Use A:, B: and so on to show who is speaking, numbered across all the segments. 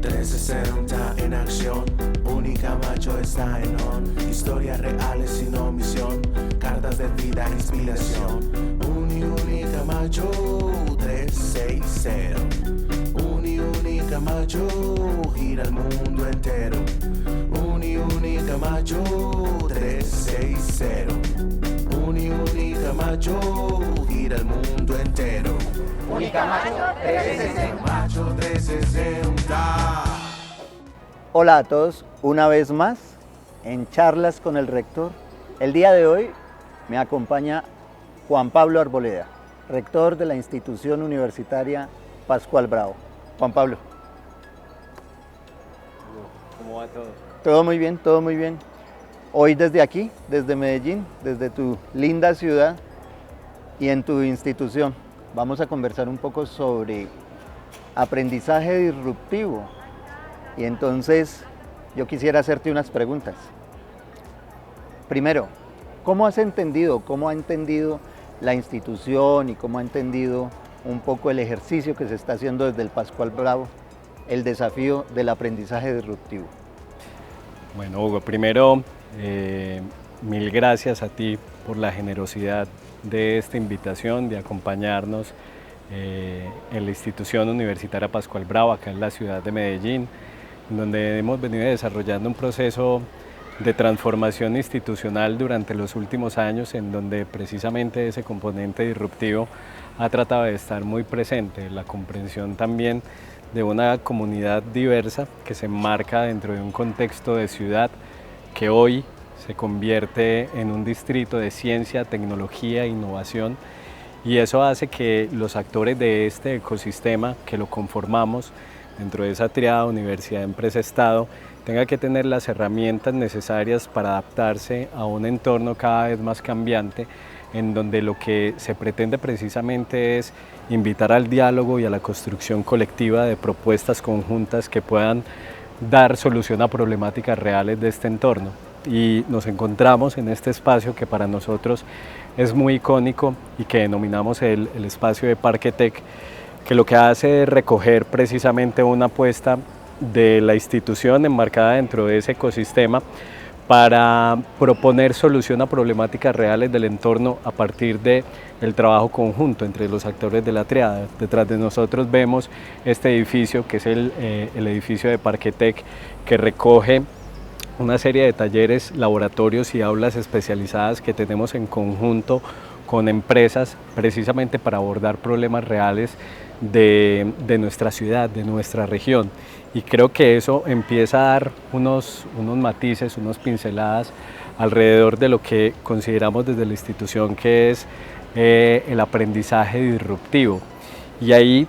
A: 360 en acción, única macho está en on. Historias reales sin omisión, cartas de vida, inspiración. Única macho 360. Única macho gira el mundo entero. Única macho 360. Única macho gira el mundo entero.
B: Única Macho 360.
A: Macho 360.
C: Hola a todos, una vez más en Charlas con el Rector. El día de hoy me acompaña Juan Pablo Arboleda, rector de la institución universitaria Pascual Bravo. Juan Pablo.
D: ¿Cómo va todo?
C: Todo muy bien, todo muy bien. Hoy desde aquí, desde Medellín, desde tu linda ciudad y en tu institución, vamos a conversar un poco sobre aprendizaje disruptivo. Y entonces yo quisiera hacerte unas preguntas. Primero, ¿cómo ha entendido la institución y cómo ha entendido un poco el ejercicio que se está haciendo desde el Pascual Bravo, el desafío del aprendizaje disruptivo?
D: Bueno, Hugo, primero, mil gracias a ti por la generosidad de esta invitación, de acompañarnos en la institución universitaria Pascual Bravo, acá en la ciudad de Medellín, donde hemos venido desarrollando un proceso de transformación institucional durante los últimos años, en donde precisamente ese componente disruptivo ha tratado de estar muy presente, la comprensión también de una comunidad diversa que se enmarca dentro de un contexto de ciudad que hoy se convierte en un distrito de ciencia, tecnología e innovación, y eso hace que los actores de este ecosistema que lo conformamos dentro de esa triada universidad, empresa, Estado, tenga que tener las herramientas necesarias para adaptarse a un entorno cada vez más cambiante, en donde lo que se pretende precisamente es invitar al diálogo y a la construcción colectiva de propuestas conjuntas que puedan dar solución a problemáticas reales de este entorno. Y nos encontramos en este espacio que para nosotros es muy icónico y que denominamos el espacio de Parque Tech, que lo que hace es recoger precisamente una apuesta de la institución enmarcada dentro de ese ecosistema para proponer solución a problemáticas reales del entorno a partir del trabajo conjunto entre los actores de la triada. Detrás de nosotros vemos este edificio, que es el edificio de Parque Tech, que recoge una serie de talleres, laboratorios y aulas especializadas que tenemos en conjunto con empresas precisamente para abordar problemas reales de nuestra ciudad, de nuestra región. Y creo que eso empieza a dar unos matices, unas pinceladas alrededor de lo que consideramos desde la institución que es el aprendizaje disruptivo. Y ahí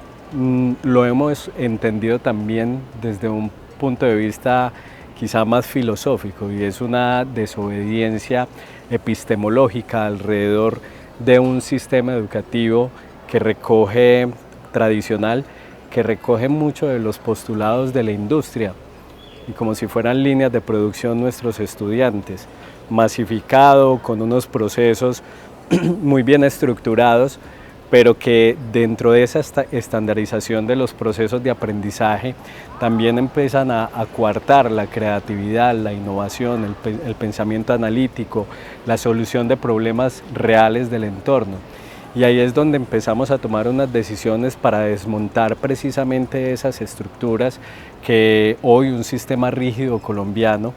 D: lo hemos entendido también desde un punto de vista quizá más filosófico, y es una desobediencia epistemológica alrededor de un sistema educativo que recoge tradicional, que recoge mucho de los postulados de la industria y como si fueran líneas de producción nuestros estudiantes, masificado con unos procesos muy bien estructurados, pero que dentro de esa estandarización de los procesos de aprendizaje también empiezan a coartar la creatividad, la innovación, el pensamiento analítico, la solución de problemas reales del entorno. Y ahí es donde empezamos a tomar unas decisiones para desmontar precisamente esas estructuras que hoy un sistema rígido colombiano,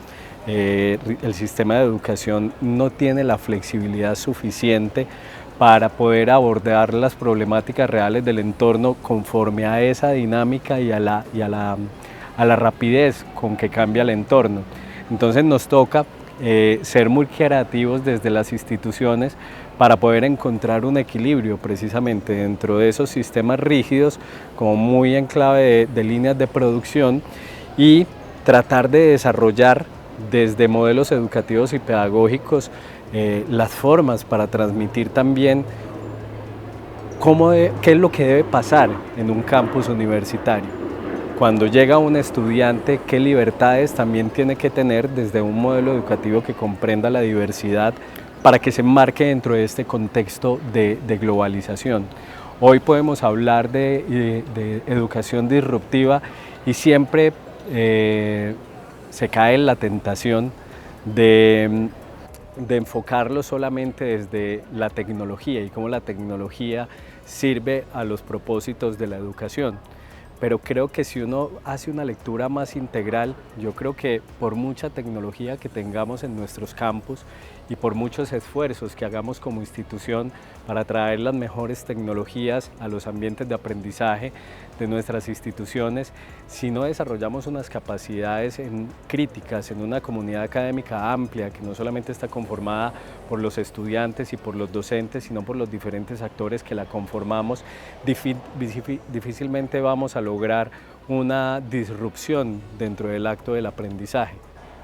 D: el sistema de educación, no tiene la flexibilidad suficiente para poder abordar las problemáticas reales del entorno conforme a esa dinámica y a la rapidez con que cambia el entorno. Entonces nos toca ser muy creativos desde las instituciones para poder encontrar un equilibrio precisamente dentro de esos sistemas rígidos, como muy en clave de líneas de producción, y tratar de desarrollar desde modelos educativos y pedagógicos las formas para transmitir también qué es lo que debe pasar en un campus universitario. Cuando llega un estudiante, qué libertades también tiene que tener desde un modelo educativo que comprenda la diversidad para que se enmarque dentro de este contexto de globalización. Hoy podemos hablar de educación disruptiva y siempre se cae en la tentación de enfocarlo solamente desde la tecnología y cómo la tecnología sirve a los propósitos de la educación. Pero creo que si uno hace una lectura más integral, yo creo que por mucha tecnología que tengamos en nuestros campus y por muchos esfuerzos que hagamos como institución para traer las mejores tecnologías a los ambientes de aprendizaje de nuestras instituciones, si no desarrollamos unas capacidades críticas en una comunidad académica amplia que no solamente está conformada por los estudiantes y por los docentes, sino por los diferentes actores que la conformamos, difícilmente vamos a lograr una disrupción dentro del acto del aprendizaje.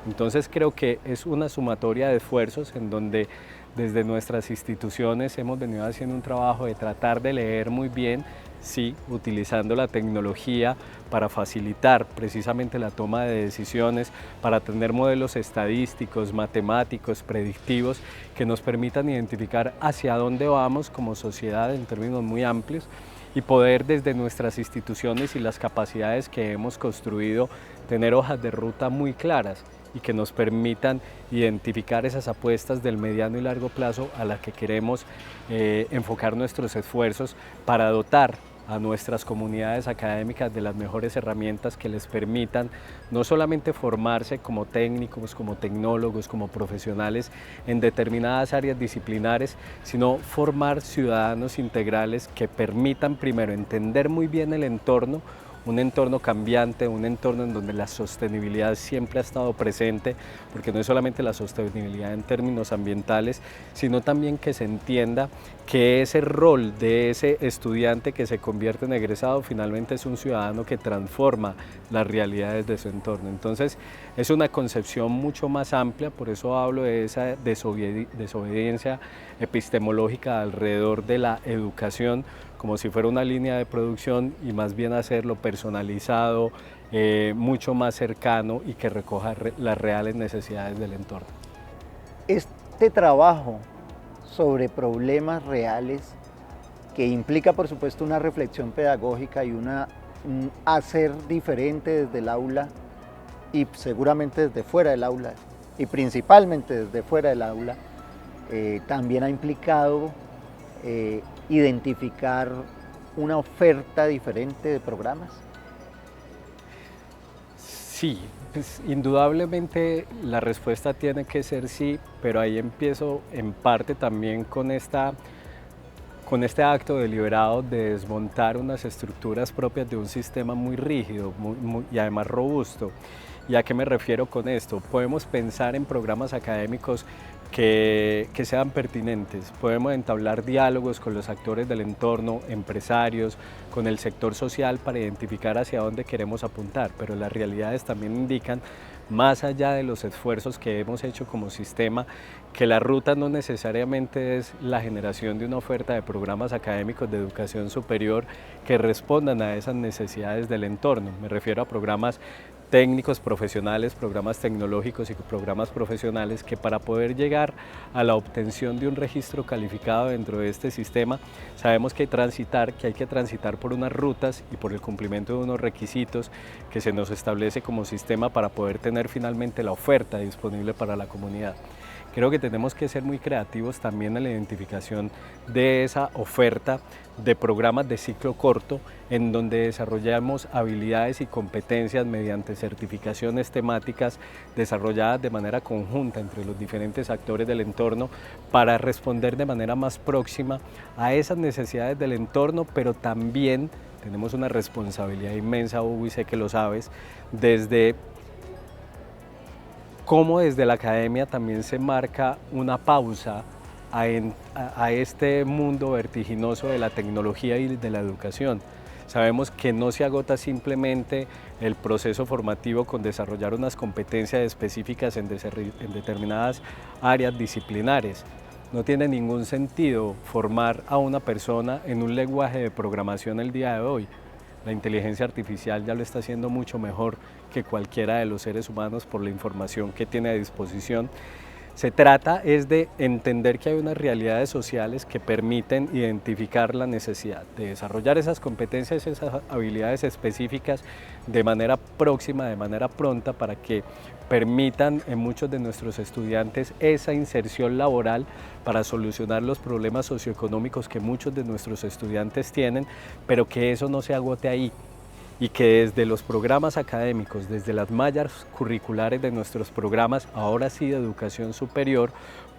D: Entonces creo que es una sumatoria de esfuerzos en donde desde nuestras instituciones hemos venido haciendo un trabajo de tratar de leer muy bien, sí, utilizando la tecnología para facilitar precisamente la toma de decisiones, para tener modelos estadísticos, matemáticos, predictivos, que nos permitan identificar hacia dónde vamos como sociedad en términos muy amplios y poder desde nuestras instituciones y las capacidades que hemos construido tener hojas de ruta muy claras y que nos permitan identificar esas apuestas del mediano y largo plazo a las que queremos enfocar nuestros esfuerzos para dotar a nuestras comunidades académicas de las mejores herramientas que les permitan no solamente formarse como técnicos, como tecnólogos, como profesionales en determinadas áreas disciplinares, sino formar ciudadanos integrales que permitan primero entender muy bien el entorno, un entorno cambiante, un entorno en donde la sostenibilidad siempre ha estado presente, porque no es solamente la sostenibilidad en términos ambientales, sino también que se entienda que ese rol de ese estudiante que se convierte en egresado finalmente es un ciudadano que transforma las realidades de su entorno. Entonces es una concepción mucho más amplia, por eso hablo de esa desobediencia epistemológica alrededor de la educación, como si fuera una línea de producción y más bien hacerlo personalizado, mucho más cercano y que recoja las reales necesidades del entorno.
C: Este trabajo sobre problemas reales que implica por supuesto una reflexión pedagógica y un hacer diferente desde el aula y seguramente desde fuera del aula y principalmente desde fuera del aula, también ha implicado identificar una oferta diferente de programas.
D: Sí, pues indudablemente la respuesta tiene que ser sí, pero ahí empiezo en parte también con este acto deliberado de desmontar unas estructuras propias de un sistema muy rígido y además robusto. ¿Y a qué me refiero con esto? Podemos pensar en programas académicos que sean pertinentes. Podemos entablar diálogos con los actores del entorno, empresarios, con el sector social para identificar hacia dónde queremos apuntar, pero las realidades también indican, más allá de los esfuerzos que hemos hecho como sistema, que la ruta no necesariamente es la generación de una oferta de programas académicos de educación superior que respondan a esas necesidades del entorno. Me refiero a programas técnicos profesionales, programas tecnológicos y programas profesionales que para poder llegar a la obtención de un registro calificado dentro de este sistema sabemos que hay que transitar por unas rutas y por el cumplimiento de unos requisitos que se nos establece como sistema para poder tener finalmente la oferta disponible para la comunidad. Creo que tenemos que ser muy creativos también en la identificación de esa oferta de programas de ciclo corto en donde desarrollamos habilidades y competencias mediante certificaciones temáticas desarrolladas de manera conjunta entre los diferentes actores del entorno para responder de manera más próxima a esas necesidades del entorno, pero también tenemos una responsabilidad inmensa, Hugo, y sé que lo sabes, desde cómo desde la academia también se marca una pausa a este mundo vertiginoso de la tecnología y de la educación. Sabemos que no se agota simplemente el proceso formativo con desarrollar unas competencias específicas en determinadas áreas disciplinares. No tiene ningún sentido formar a una persona en un lenguaje de programación el día de hoy. La inteligencia artificial ya lo está haciendo mucho mejor que cualquiera de los seres humanos por la información que tiene a disposición, Se trata es de entender que hay unas realidades sociales que permiten identificar la necesidad de desarrollar esas competencias, esas habilidades específicas de manera próxima, de manera pronta, para que permitan en muchos de nuestros estudiantes esa inserción laboral para solucionar los problemas socioeconómicos que muchos de nuestros estudiantes tienen, pero que eso no se agote ahí, y que desde los programas académicos, desde las mallas curriculares de nuestros programas, ahora sí de educación superior,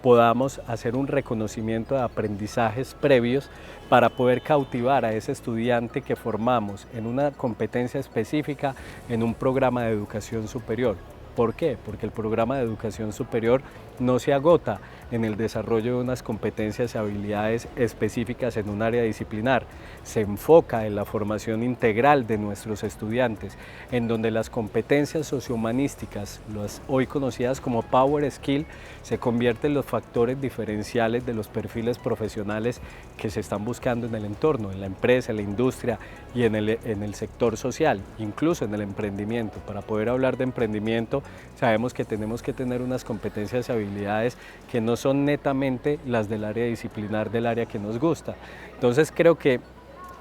D: podamos hacer un reconocimiento de aprendizajes previos para poder cautivar a ese estudiante que formamos en una competencia específica en un programa de educación superior. ¿Por qué? Porque el programa de educación superior no se agota en el desarrollo de unas competencias y habilidades específicas en un área disciplinar, se enfoca en la formación integral de nuestros estudiantes, en donde las competencias sociohumanísticas, las hoy conocidas como Power Skill, se convierten en los factores diferenciales de los perfiles profesionales que se están buscando en el entorno, en la empresa, en la industria y en el sector social, incluso en el emprendimiento. Para poder hablar de emprendimiento, sabemos que tenemos que tener unas competencias y habilidades que no son netamente las del área disciplinar, del área que nos gusta. Entonces creo que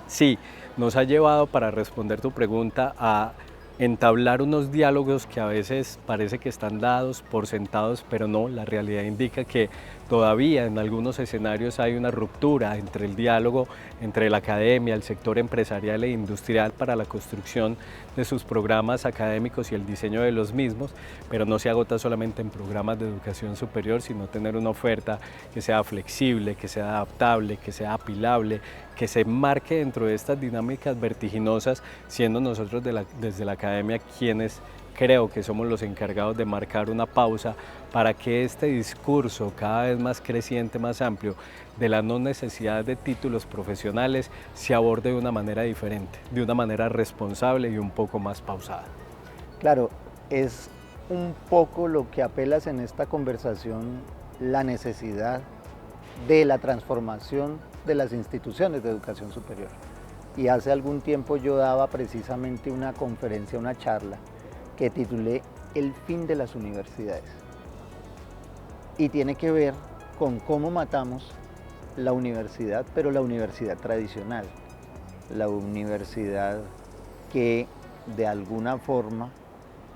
D: sí, nos ha llevado, para responder tu pregunta, a entablar unos diálogos que a veces parece que están dados por sentados, pero no, la realidad indica que todavía en algunos escenarios hay una ruptura entre el diálogo entre la academia, el sector empresarial e industrial para la construcción de sus programas académicos y el diseño de los mismos, pero no se agota solamente en programas de educación superior, sino tener una oferta que sea flexible, que sea adaptable, que sea apilable, que se marque dentro de estas dinámicas vertiginosas, siendo nosotros desde la academia quienes creo que somos los encargados de marcar una pausa para que este discurso cada vez más creciente, más amplio, de la no necesidad de títulos profesionales se aborde de una manera diferente, de una manera responsable y un poco más pausada.
C: Claro, es un poco lo que apelas en esta conversación, la necesidad de la transformación de las instituciones de educación superior. Y hace algún tiempo yo daba precisamente una conferencia, una charla, que titulé El fin de las universidades. Y tiene que ver con cómo matamos la universidad, pero la universidad tradicional, la universidad que de alguna forma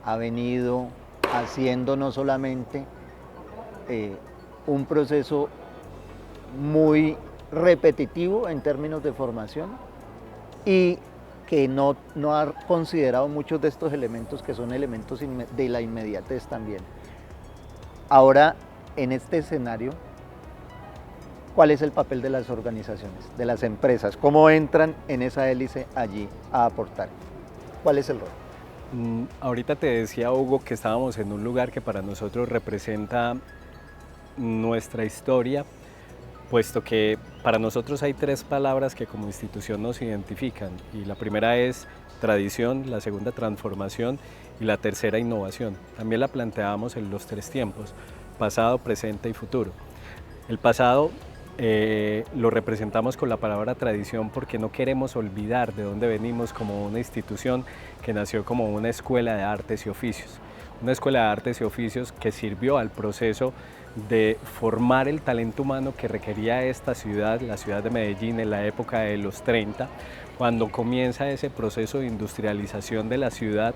C: ha venido haciendo no solamente un proceso muy repetitivo en términos de formación y que no ha considerado muchos de estos elementos que son elementos de la inmediatez también. Ahora, en este escenario, ¿cuál es el papel de las organizaciones, de las empresas? ¿Cómo entran en esa hélice allí a aportar? ¿Cuál es el rol?
D: Ahorita te decía, Hugo, que estábamos en un lugar que para nosotros representa nuestra historia, puesto que para nosotros hay tres palabras que como institución nos identifican, y la primera es tradición, la segunda transformación y la tercera innovación. También la planteábamos en los tres tiempos, pasado, presente y futuro. El pasado lo representamos con la palabra tradición porque no queremos olvidar de dónde venimos como una institución que nació como una escuela de artes y oficios. Una escuela de artes y oficios que sirvió al proceso de formar el talento humano que requería esta ciudad, la ciudad de Medellín, en la época de los 30, cuando comienza ese proceso de industrialización de la ciudad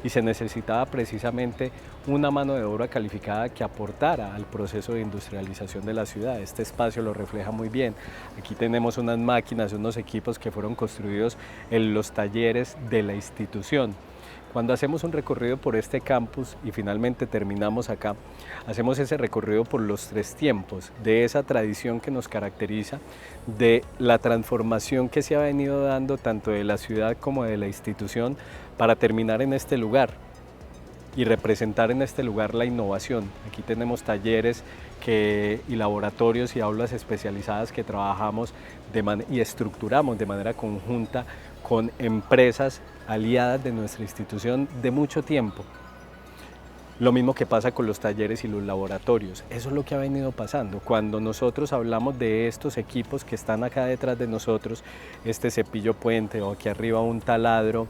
D: y se necesitaba precisamente una mano de obra calificada que aportara al proceso de industrialización de la ciudad. Este espacio lo refleja muy bien. Aquí tenemos unas máquinas, unos equipos que fueron construidos en los talleres de la institución. Cuando hacemos un recorrido por este campus y finalmente terminamos acá, hacemos ese recorrido por los tres tiempos, de esa tradición que nos caracteriza, de la transformación que se ha venido dando tanto de la ciudad como de la institución, para terminar en este lugar y representar en este lugar la innovación. Aquí tenemos talleres y laboratorios y aulas especializadas que trabajamos y estructuramos de manera conjunta con empresas aliadas de nuestra institución de mucho tiempo. Lo mismo que pasa con los talleres y los laboratorios. Eso es lo que ha venido pasando. Cuando nosotros hablamos de estos equipos que están acá detrás de nosotros, este cepillo puente o aquí arriba un taladro,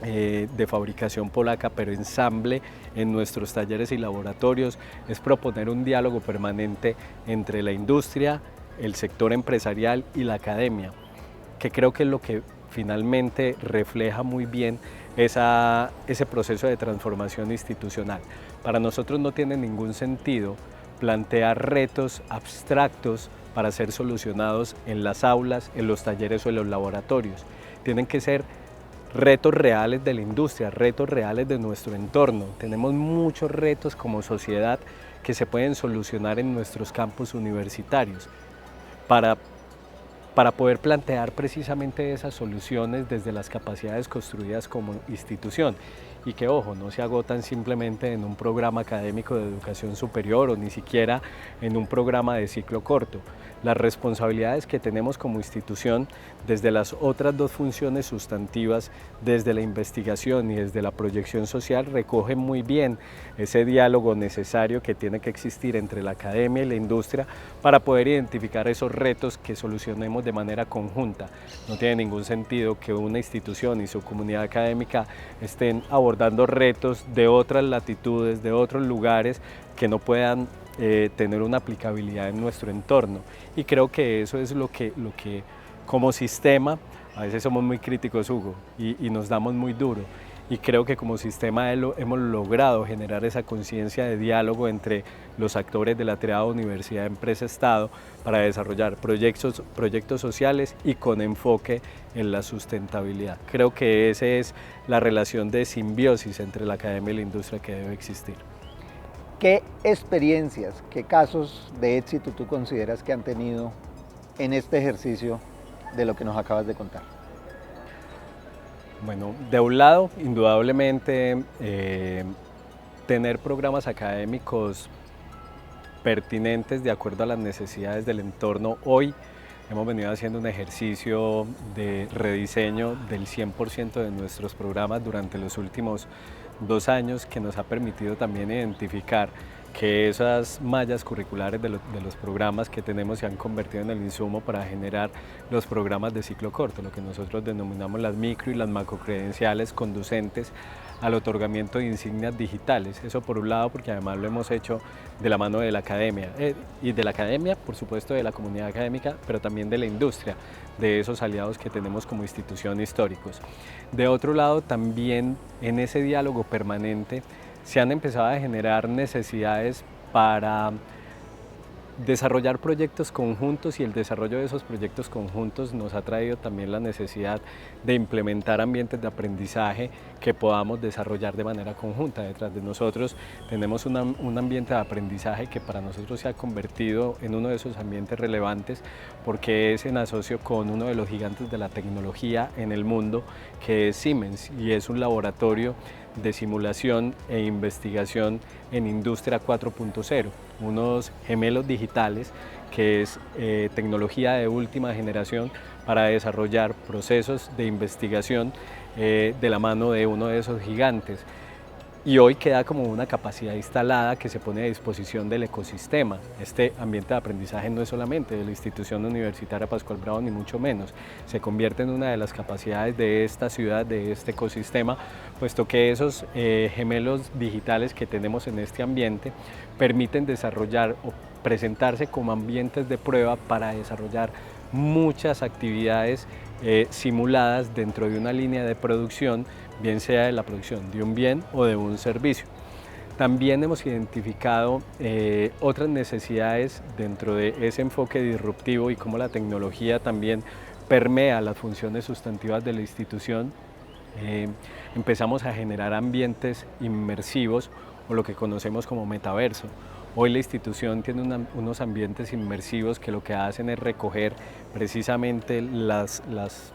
D: de fabricación polaca, pero ensamble en nuestros talleres y laboratorios, es proponer un diálogo permanente entre la industria, el sector empresarial y la academia, que creo que es lo que finalmente refleja muy bien ese proceso de transformación institucional. Para nosotros no tiene ningún sentido plantear retos abstractos para ser solucionados en las aulas, en los talleres o en los laboratorios. Tienen que ser retos reales de la industria, retos reales de nuestro entorno. Tenemos muchos retos como sociedad que se pueden solucionar en nuestros campus universitarios para poder plantear precisamente esas soluciones desde las capacidades construidas como institución y que, ojo, no se agotan simplemente en un programa académico de educación superior o ni siquiera en un programa de ciclo corto. Las responsabilidades que tenemos como institución desde las otras dos funciones sustantivas, desde la investigación y desde la proyección social, recogen muy bien ese diálogo necesario que tiene que existir entre la academia y la industria para poder identificar esos retos que solucionemos de manera conjunta. No tiene ningún sentido que una institución y su comunidad académica estén abordando retos de otras latitudes, de otros lugares que no puedan tener una aplicabilidad en nuestro entorno. Y creo que eso es lo que como sistema, a veces somos muy críticos, Hugo, y nos damos muy duro. Y creo que como sistema hemos logrado generar esa conciencia de diálogo entre los actores de la triada universidad, empresa, Estado para desarrollar proyectos sociales y con enfoque en la sustentabilidad. Creo que esa es la relación de simbiosis entre la academia y la industria que debe existir.
C: ¿Qué experiencias, qué casos de éxito tú consideras que han tenido en este ejercicio de lo que nos acabas de contar?
D: Bueno, de un lado, indudablemente, tener programas académicos pertinentes de acuerdo a las necesidades del entorno. Hoy hemos venido haciendo un ejercicio de rediseño del 100% de nuestros programas durante los últimos 2 años que nos ha permitido también identificar que esas mallas curriculares de los programas que tenemos se han convertido en el insumo para generar los programas de ciclo corto, lo que nosotros denominamos las micro y las macro credenciales conducentes al otorgamiento de insignias digitales. Eso por un lado, porque además lo hemos hecho de la mano de la academia, y de la academia, por supuesto, de la comunidad académica, pero también de la industria, de esos aliados que tenemos como institución históricos. De otro lado, también en ese diálogo permanente se han empezado a generar necesidades para desarrollar proyectos conjuntos, y el desarrollo de esos proyectos conjuntos nos ha traído también la necesidad de implementar ambientes de aprendizaje que podamos desarrollar de manera conjunta. Detrás de nosotros tenemos un ambiente de aprendizaje que para nosotros se ha convertido en uno de esos ambientes relevantes porque es en asocio con uno de los gigantes de la tecnología en el mundo, que es Siemens, y es un laboratorio de simulación e investigación en Industria 4.0, unos gemelos digitales que es tecnología de última generación para desarrollar procesos de investigación de la mano de uno de esos gigantes. Y hoy queda como una capacidad instalada que se pone a disposición del ecosistema. Este ambiente de aprendizaje no es solamente de la institución universitaria Pascual Bravo, ni mucho menos. Se convierte en una de las capacidades de esta ciudad, de este ecosistema, puesto que esos gemelos digitales que tenemos en este ambiente permiten desarrollar o presentarse como ambientes de prueba para desarrollar muchas actividades simuladas dentro de una línea de producción, bien sea de la producción de un bien o de un servicio. También hemos identificado otras necesidades dentro de ese enfoque disruptivo y cómo la tecnología también permea las funciones sustantivas de la institución. Empezamos a generar ambientes inmersivos o lo que conocemos como metaverso. Hoy la institución tiene unos ambientes inmersivos que lo que hacen es recoger precisamente las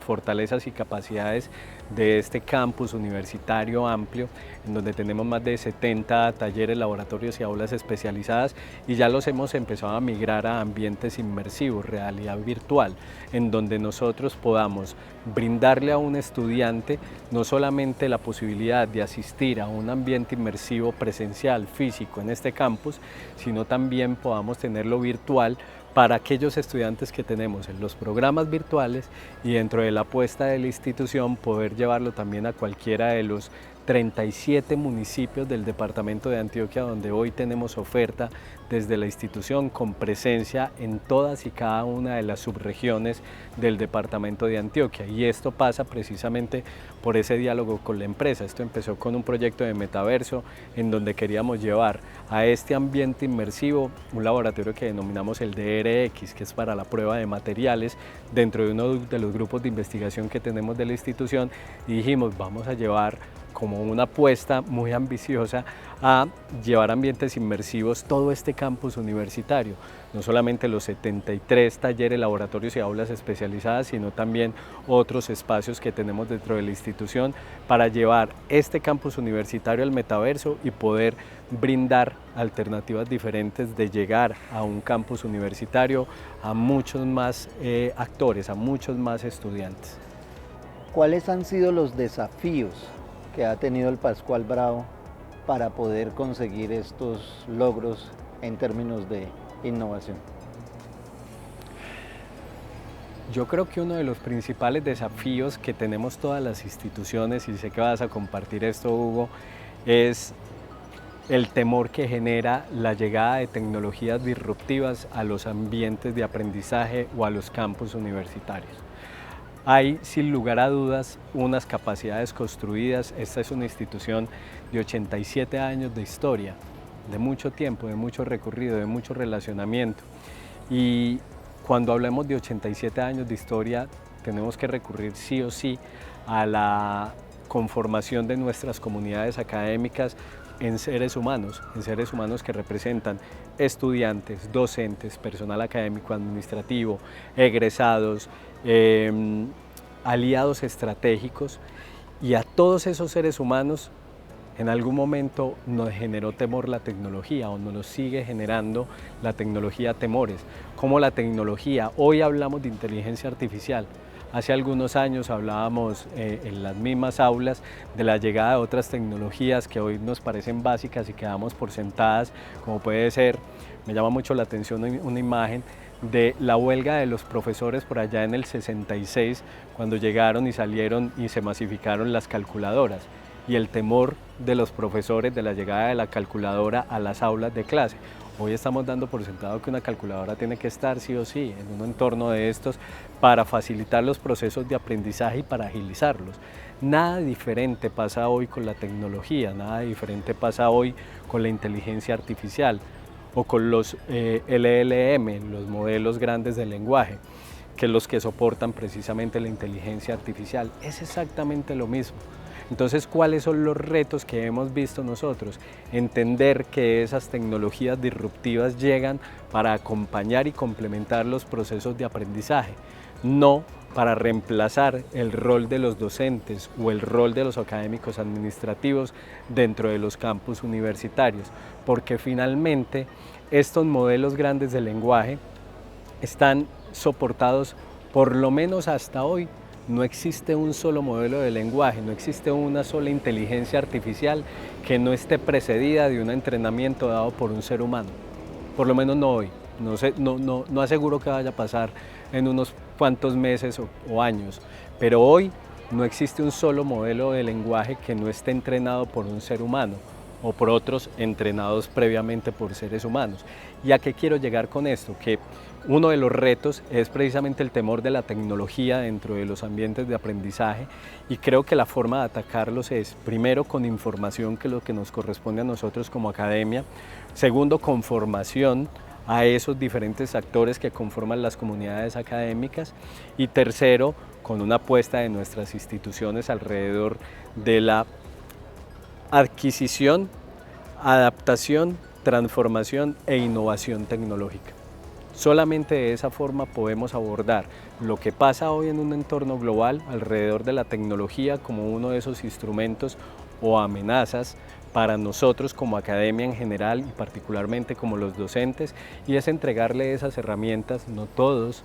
D: fortalezas y capacidades de este campus universitario amplio, en donde tenemos más de 70 talleres, laboratorios y aulas especializadas, y ya los hemos empezado a migrar a ambientes inmersivos, realidad virtual, en donde nosotros podamos brindarle a un estudiante no solamente la posibilidad de asistir a un ambiente inmersivo presencial, físico en este campus, sino también podamos tenerlo virtual para aquellos estudiantes que tenemos en los programas virtuales y dentro de la apuesta de la institución poder llevarlo también a cualquiera de los 37 municipios del departamento de Antioquia, donde hoy tenemos oferta desde la institución con presencia en todas y cada una de las subregiones del departamento de Antioquia. Y esto pasa precisamente por ese diálogo con la empresa. Esto empezó con un proyecto de metaverso en donde queríamos llevar a este ambiente inmersivo un laboratorio que denominamos el DRX, que es para la prueba de materiales dentro de uno de los grupos de investigación que tenemos de la institución, y dijimos, vamos a llevar como una apuesta muy ambiciosa a llevar ambientes inmersivos todo este campus universitario, no solamente los 73 talleres, laboratorios y aulas especializadas, sino también otros espacios que tenemos dentro de la institución para llevar este campus universitario al metaverso y poder brindar alternativas diferentes de llegar a un campus universitario a muchos más actores, a muchos más estudiantes.
C: ¿Cuáles han sido los desafíos que ha tenido el Pascual Bravo para poder conseguir estos logros en términos de innovación?
D: Yo creo que uno de los principales desafíos que tenemos todas las instituciones, y sé que vas a compartir esto, Hugo, es el temor que genera la llegada de tecnologías disruptivas a los ambientes de aprendizaje o a los campus universitarios. Hay, sin lugar a dudas, unas capacidades construidas. Esta es una institución de 87 años de historia, de mucho tiempo, de mucho recorrido, de mucho relacionamiento. Y cuando hablamos de 87 años de historia, tenemos que recurrir sí o sí a la conformación de nuestras comunidades académicas en seres humanos que representan estudiantes, docentes, personal académico, administrativo, egresados, aliados estratégicos, y a todos esos seres humanos en algún momento nos generó temor la tecnología, o nos sigue generando la tecnología temores. Como la tecnología, hoy hablamos de inteligencia artificial. Hace algunos años hablábamos en las mismas aulas de la llegada de otras tecnologías que hoy nos parecen básicas y que damos por sentadas, como puede ser, me llama mucho la atención una imagen de la huelga de los profesores por allá en el 66, cuando llegaron y salieron y se masificaron las calculadoras, y el temor de los profesores de la llegada de la calculadora a las aulas de clase. Hoy estamos dando por sentado que una calculadora tiene que estar sí o sí en un entorno de estos para facilitar los procesos de aprendizaje y para agilizarlos. Nada diferente pasa hoy con la tecnología, nada diferente pasa hoy con la inteligencia artificial o con los LLM, los modelos grandes del lenguaje, que los que soportan precisamente la inteligencia artificial. Es exactamente lo mismo. Entonces, ¿cuáles son los retos que hemos visto nosotros? Entender que esas tecnologías disruptivas llegan para acompañar y complementar los procesos de aprendizaje, no para reemplazar el rol de los docentes o el rol de los académicos administrativos dentro de los campus universitarios, porque finalmente estos modelos grandes de lenguaje están soportados, por lo menos hasta hoy. No existe un solo modelo de lenguaje, no existe una sola inteligencia artificial que no esté precedida de un entrenamiento dado por un ser humano. Por lo menos no hoy. No aseguro que vaya a pasar en unos cuantos meses o años, pero hoy no existe un solo modelo de lenguaje que no esté entrenado por un ser humano o por otros entrenados previamente por seres humanos. ¿Y a qué quiero llegar con esto? Que uno de los retos es precisamente el temor de la tecnología dentro de los ambientes de aprendizaje, y creo que la forma de atacarlos es, primero, con información, que es lo que nos corresponde a nosotros como academia; segundo, con formación a esos diferentes actores que conforman las comunidades académicas; y tercero, con una apuesta de nuestras instituciones alrededor de la adquisición, adaptación, transformación e innovación tecnológica. Solamente de esa forma podemos abordar lo que pasa hoy en un entorno global alrededor de la tecnología como uno de esos instrumentos o amenazas para nosotros como academia en general y particularmente como los docentes, y es entregarle esas herramientas. No todos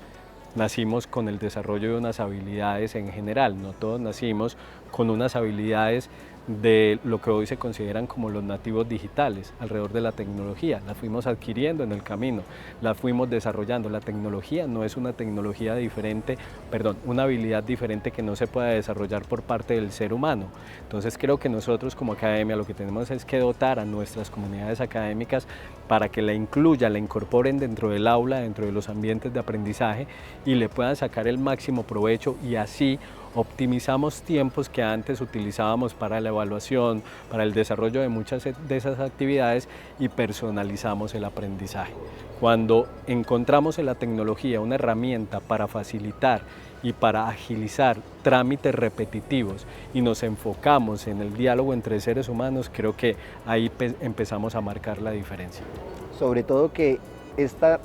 D: nacimos con el desarrollo de unas habilidades en general, no todos nacimos con unas habilidades de lo que hoy se consideran como los nativos digitales alrededor de la tecnología. Las fuimos adquiriendo en el camino, las fuimos desarrollando. La tecnología no es una tecnología diferente, perdón, una habilidad diferente que no se pueda desarrollar por parte del ser humano. Entonces creo que nosotros como academia lo que tenemos es que dotar a nuestras comunidades académicas para que la incluyan, la incorporen dentro del aula, dentro de los ambientes de aprendizaje y le puedan sacar el máximo provecho, y así optimizamos tiempos que antes utilizábamos para la evaluación, para el desarrollo de muchas de esas actividades, y personalizamos el aprendizaje. Cuando encontramos en la tecnología una herramienta para facilitar y para agilizar trámites repetitivos y nos enfocamos en el diálogo entre seres humanos, creo que ahí empezamos a marcar la diferencia.
C: Sobre todo que esta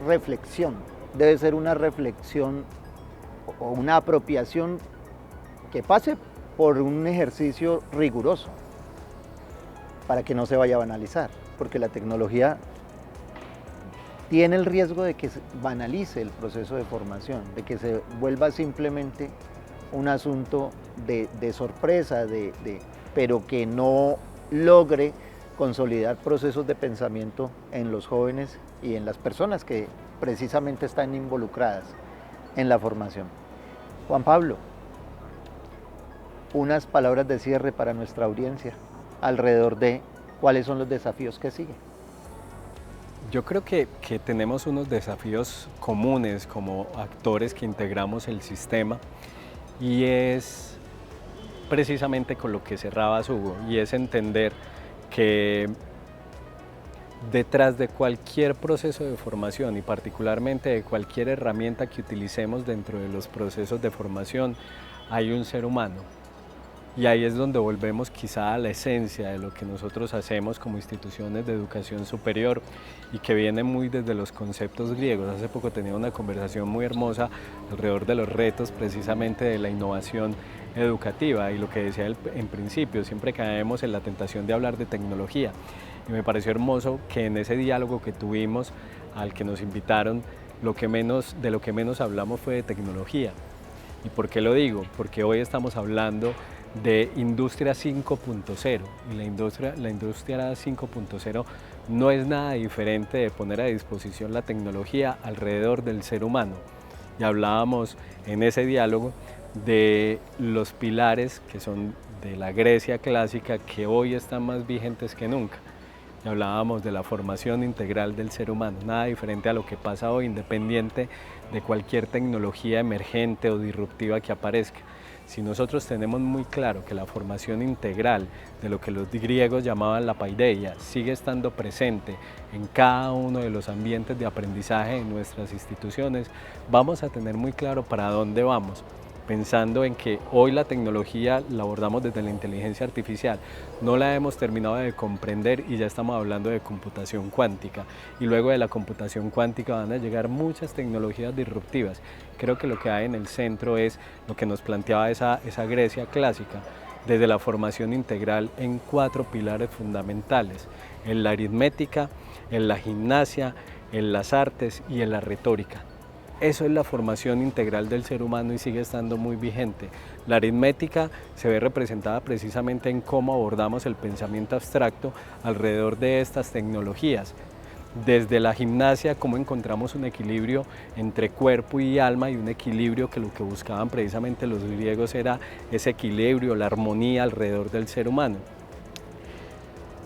C: reflexión debe ser una reflexión o una apropiación que pase por un ejercicio riguroso para que no se vaya a banalizar, porque la tecnología tiene el riesgo de que se banalice el proceso de formación, de que se vuelva simplemente un asunto de sorpresa, pero que no logre consolidar procesos de pensamiento en los jóvenes y en las personas que precisamente están involucradas en la formación. Juan Pablo, unas palabras de cierre para nuestra audiencia alrededor de cuáles son los desafíos que siguen.
D: Yo creo que tenemos unos desafíos comunes como actores que integramos el sistema, y es precisamente con lo que cerrabas, Hugo, y es entender que detrás de cualquier proceso de formación y particularmente de cualquier herramienta que utilicemos dentro de los procesos de formación hay un ser humano. Y ahí es donde volvemos quizá a la esencia de lo que nosotros hacemos como instituciones de educación superior, y que viene muy desde los conceptos griegos. Hace poco tenía una conversación muy hermosa alrededor de los retos precisamente de la innovación educativa, y lo que decía él en principio, siempre caemos en la tentación de hablar de tecnología, y me pareció hermoso que en ese diálogo que tuvimos al que nos invitaron, de lo que menos hablamos fue de tecnología. ¿Y por qué lo digo? Porque hoy estamos hablando de industria 5.0, y la industria 5.0 no es nada diferente de poner a disposición la tecnología alrededor del ser humano. Y hablábamos en ese diálogo de los pilares que son de la Grecia clásica, que hoy están más vigentes que nunca. Y hablábamos de la formación integral del ser humano, nada diferente a lo que pasa hoy, independiente de cualquier tecnología emergente o disruptiva que aparezca. Si nosotros tenemos muy claro que la formación integral de lo que los griegos llamaban la paideia sigue estando presente en cada uno de los ambientes de aprendizaje en nuestras instituciones, vamos a tener muy claro para dónde vamos, pensando en que hoy la tecnología la abordamos desde la inteligencia artificial, no la hemos terminado de comprender y ya estamos hablando de computación cuántica, y luego de la computación cuántica van a llegar muchas tecnologías disruptivas. Creo que lo que hay en el centro es lo que nos planteaba esa Grecia clásica, desde la formación integral en 4 pilares fundamentales: en la aritmética, en la gimnasia, en las artes y en la retórica. Eso es la formación integral del ser humano y sigue estando muy vigente. La aritmética se ve representada precisamente en cómo abordamos el pensamiento abstracto alrededor de estas tecnologías. Desde la gimnasia, cómo encontramos un equilibrio entre cuerpo y alma, y un equilibrio que lo que buscaban precisamente los griegos era ese equilibrio, la armonía alrededor del ser humano.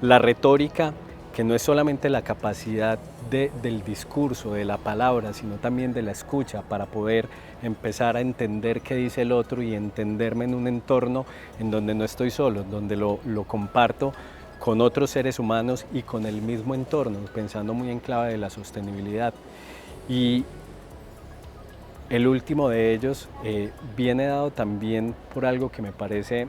D: La retórica, que no es solamente la capacidad del discurso, de la palabra, sino también de la escucha, para poder empezar a entender qué dice el otro y entenderme en un entorno en donde no estoy solo, donde lo comparto con otros seres humanos y con el mismo entorno, pensando muy en clave de la sostenibilidad. Y el último de ellos viene dado también por algo que me parece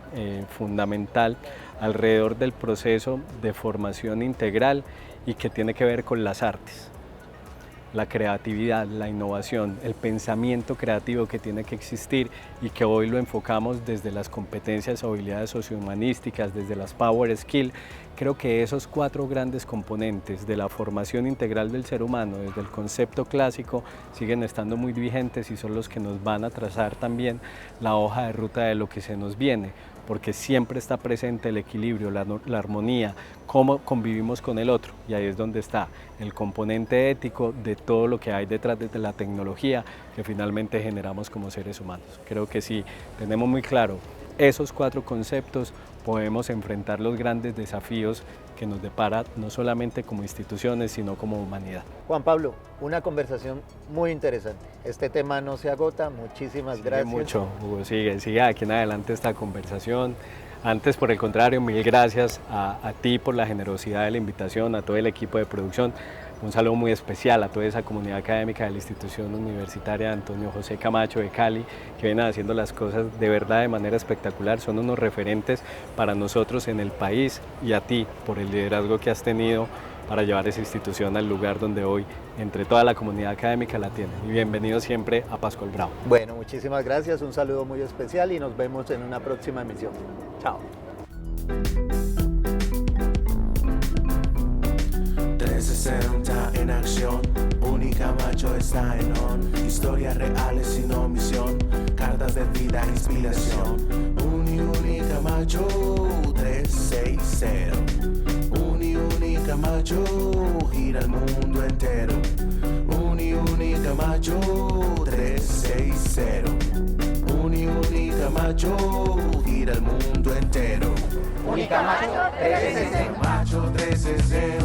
D: fundamental alrededor del proceso de formación integral, y que tiene que ver con las artes, la creatividad, la innovación, el pensamiento creativo que tiene que existir, y que hoy lo enfocamos desde las competencias o habilidades sociohumanísticas, desde las power skills, Creo que esos 4 grandes componentes de la formación integral del ser humano, desde el concepto clásico, siguen estando muy vigentes y son los que nos van a trazar también la hoja de ruta de lo que se nos viene, porque siempre está presente el equilibrio, la armonía, cómo convivimos con el otro, y ahí es donde está el componente ético de todo lo que hay detrás de la tecnología que finalmente generamos como seres humanos. Creo que si tenemos muy claro esos 4 conceptos, podemos enfrentar los grandes desafíos que nos depara no solamente como instituciones, sino como humanidad.
C: Juan Pablo, una conversación muy interesante. Este tema no se agota, muchísimas gracias.
D: Mucho, Hugo, sigue aquí en adelante esta conversación. Antes, por el contrario, mil gracias a ti por la generosidad de la invitación, a todo el equipo de producción. Un saludo muy especial a toda esa comunidad académica de la institución universitaria Antonio José Camacho de Cali, que vienen haciendo las cosas de verdad de manera espectacular. Son unos referentes para nosotros en el país, y a ti por el liderazgo que has tenido para llevar esa institución al lugar donde hoy, entre toda la comunidad académica, la tienen. Y bienvenido siempre a Pascual Bravo.
C: Bueno, muchísimas gracias, un saludo muy especial y nos vemos en una próxima emisión. Chao.
A: 360 en acción, Unicamacho está en on. Historias reales sin omisión, cartas de vida, inspiración. Unicamacho 360. Unicamacho gira el mundo entero. Unicamacho 360. Unicamacho gira el mundo entero.
B: Unicamacho 360.
A: Macho 360.